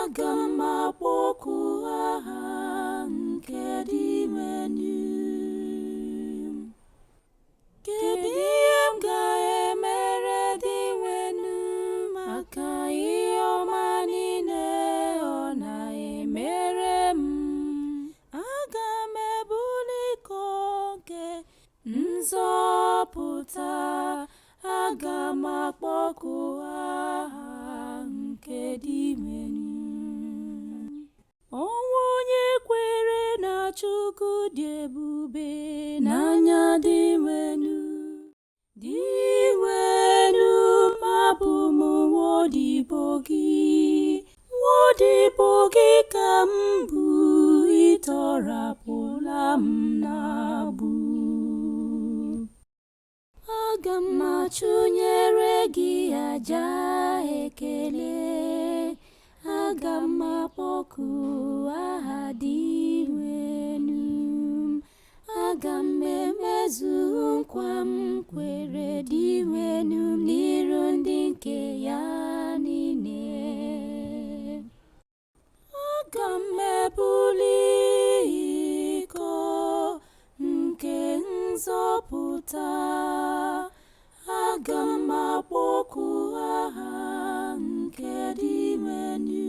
aga m akpọku aha nke dị elu. Kedu ihe m ga-emere dị elu maka ihe ọma niile ọ na-emere m? Aga m ebuli iko nke nzọpụta, aga m akpọku aha nke dị elu. Ọnwụ onye kwere na Chukwu dị ebube n'anya dị elu. Dị elu, abụ m nwaodibo gị, nwaodibo gị ka m bụ, ịtọrapụla m n'agbụ. Aga m achụnyere gị aja ekele, aga m akpọku aha dị elu. Aga m emezu nkwa m kwere dị elu n'iru ndị nke ya niile. Aga m ebuli iko nke nzọpụta, aga m akpọku aha nke dị elu.